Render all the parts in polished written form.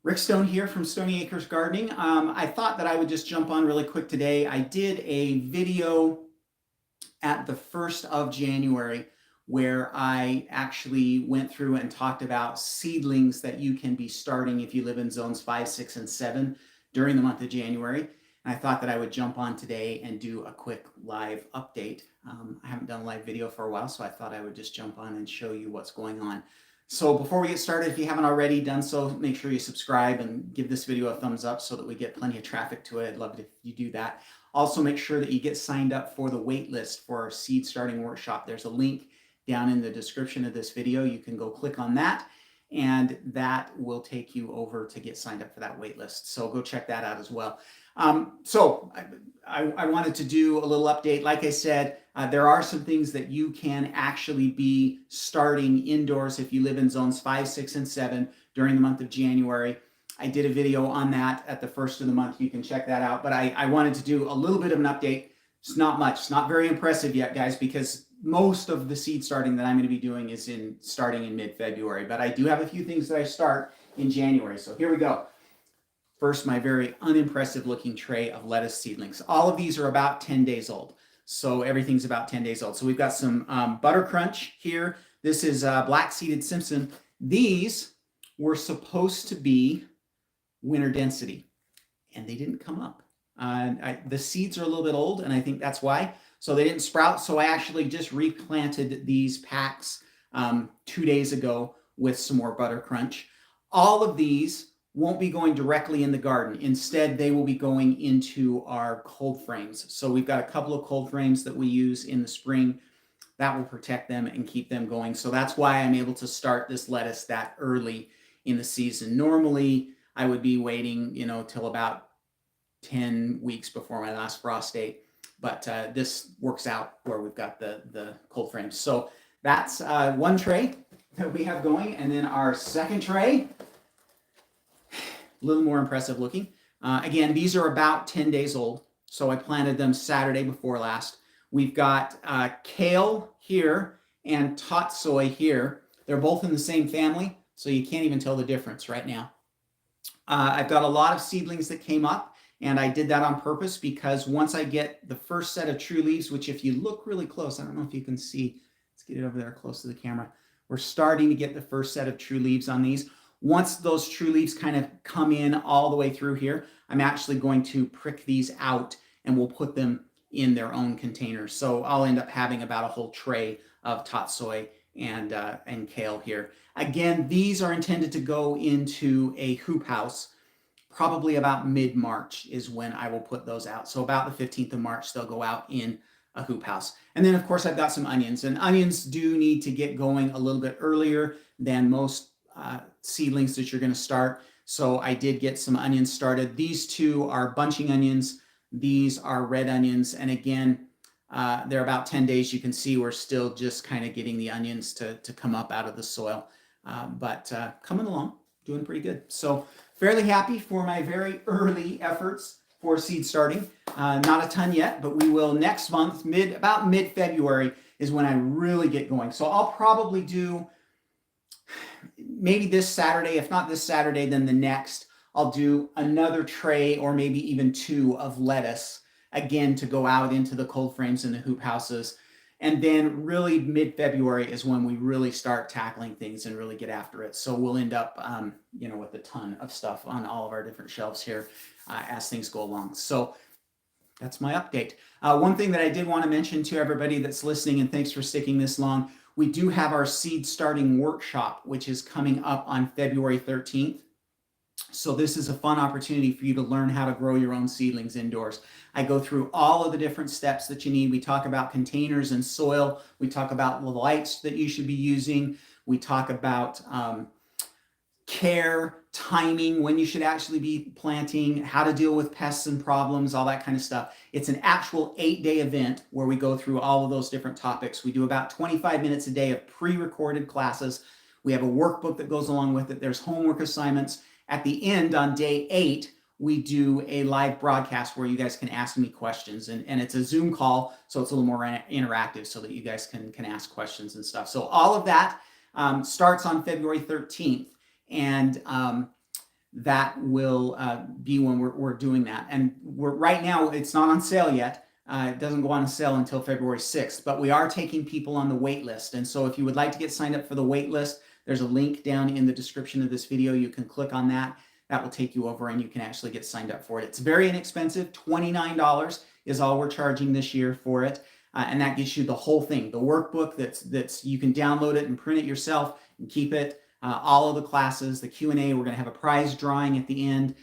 Rick Stone here from Stony Acres Gardening. I thought that I would just jump on really quick today. I did a video at the 1st of January where I actually went through and talked about seedlings that you can be starting if you live in zones 5, 6, and 7 during the month of January. And I thought that I would jump on today and do a quick live update. I haven't done a live video for a while, so I thought I would just jump on and show you what's going on. So before we get started, if you haven't already done so, make sure you subscribe and give this video a thumbs up so that we get plenty of traffic to it. I'd love it if you do that. Also, make sure that you get signed up for the wait list for our seed starting workshop. There's a link down in the description of this video. You can go click on that, and that will take you over to get signed up for that wait list. So go check that out as well. I wanted to do a little update. Like I said, there are some things that you can actually be starting indoors if you live in zones 5, 6, and 7 during the month of January. I did a video on that at the 1st of the month. You can check that out. But I wanted to do a little bit of an update. It's not much. It's not very impressive yet, guys, because most of the seed starting that I'm going to be doing is starting in mid-February. But I do have a few things that I start in January. So here we go. First, my very unimpressive looking tray of lettuce seedlings. All of these are about 10 days old. So everything's about 10 days old. So we've got some Butter Crunch here. This is Black Seeded Simpson. These were supposed to be winter density, and they didn't come up. The seeds are a little bit old, and I think that's why. So they didn't sprout. So I actually just replanted these packs 2 days ago with some more Butter Crunch. All of these won't be going directly in the garden. Instead, they will be going into our cold frames. So we've got a couple of cold frames that we use in the spring that will protect them and keep them going. So that's why I'm able to start this lettuce that early in the season. Normally, I would be waiting, till about 10 weeks before my last frost date. But this works out where we've got the cold frames. So that's one tray that we have going. And then our second tray, a little more impressive looking. Again, these are about 10 days old. So I planted them Saturday before last. We've got kale here and tatsoi here. They're both in the same family, so you can't even tell the difference right now. I've got a lot of seedlings that came up, and I did that on purpose because once I get the first set of true leaves, which if you look really close, I don't know if you can see, let's get it over there close to the camera. We're starting to get the first set of true leaves on these. Once those true leaves kind of come in all the way through here, I'm actually going to prick these out and we'll put them in their own containers. So I'll end up having about a whole tray of tatsoi and kale here. Again, these are intended to go into a hoop house. Probably about mid-March is when I will put those out. So about the 15th of March, they'll go out in a hoop house. And then, of course, I've got some onions. And onions do need to get going a little bit earlier than most seedlings that you're going to start. So I did get some onions started. These two are bunching onions. These are red onions. And again, they're about 10 days. You can see we're still just kind of getting the onions to come up out of the soil. But coming along, doing pretty good. So fairly happy for my very early efforts for seed starting. Not a ton yet, but we will next month, about mid-February is when I really get going. So I'll probably do maybe this Saturday. If not this Saturday, then the next. I'll do another tray or maybe even 2 of lettuce, again, to go out into the cold frames and the hoop houses. And then really mid-February is when we really start tackling things and really get after it. So we'll end up, with a ton of stuff on all of our different shelves here as things go along. So that's my update. One thing that I did want to mention to everybody that's listening, and thanks for sticking this long, we do have our seed starting workshop, which is coming up on February 13th. So this is a fun opportunity for you to learn how to grow your own seedlings indoors. I go through all of the different steps that you need. We talk about containers and soil. We talk about the lights that you should be using. We talk about care, timing, when you should actually be planting, how to deal with pests and problems, all that kind of stuff. It's an actual 8-day event where we go through all of those different topics. We do about 25 minutes a day of pre-recorded classes. We have a workbook that goes along with it. There's homework assignments. At the end, on day 8, we do a live broadcast where you guys can ask me questions. And it's a Zoom call, so it's a little more interactive so that you guys can ask questions and stuff. So all of that starts on February 13th. And that will be when we're doing that. And right now, it's not on sale yet. It doesn't go on sale until February 6th, but we are taking people on the wait list. And so if you would like to get signed up for the wait list, there's a link down in the description of this video. You can click on that. That will take you over and you can actually get signed up for it. It's very inexpensive. $29 is all we're charging this year for it. And that gives you the whole thing, the workbook that's you can download it and print it yourself and keep it. All of the classes, the Q&A, we're going to have a prize drawing at the end.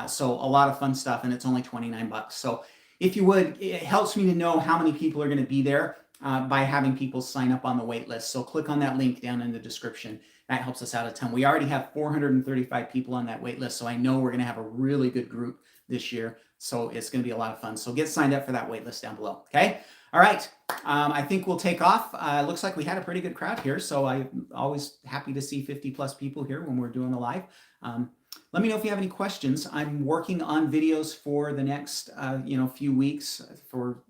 So a lot of fun stuff, and it's only 29 bucks. So if you would, it helps me to know how many people are going to be there by having people sign up on the wait list. So click on that link down in the description. That helps us out a ton. We already have 435 people on that wait list, so I know we're going to have a really good group this year. So it's going to be a lot of fun. So get signed up for that wait list down below. Okay. All right. I think we'll take off. Looks like we had a pretty good crowd here. So I'm always happy to see 50 plus people here when we're doing a live. Let me know if you have any questions. I'm working on videos for the next few weeks for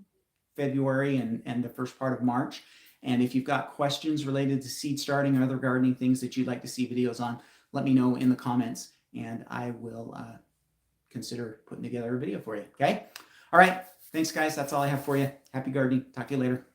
February and the first part of March. And if you've got questions related to seed starting or other gardening things that you'd like to see videos on, let me know in the comments and I will consider putting together a video for you. Okay. All right. Thanks, guys. That's all I have for you. Happy gardening. Talk to you later.